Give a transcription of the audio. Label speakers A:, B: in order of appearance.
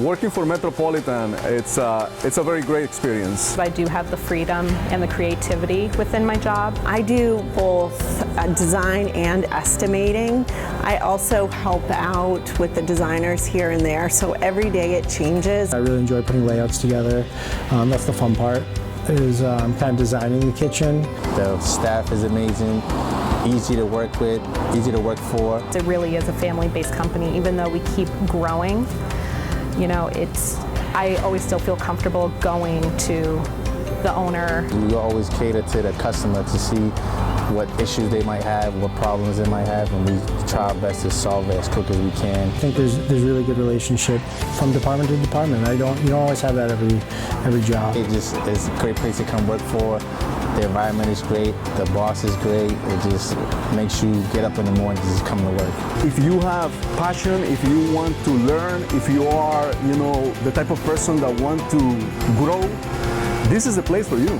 A: working for Metropolitan, it's a very great experience.
B: I do have the freedom and the creativity within my job.
C: I do both design and estimating. I also help out with the designers here and there, so every day it changes.
D: I really enjoy putting layouts together. That's the fun part, is kind of designing the kitchen.
E: The staff is amazing, easy to work with, easy to work for.
B: It really is a family-based company, even though we keep growing. You know, I always still feel comfortable going to the owner.
E: We always cater to the customer to see what issues they might have, what problems they might have, and we try our best to solve it as quick as we can.
D: I think there's really good relationship from department to department. You don't always have that every job.
E: It's a great place to come work for. The environment is great, the boss is great. It just makes you get up in the morning to just come to work.
A: If you have passion, if you want to learn, if you are, the type of person that want to grow, this is the place for you.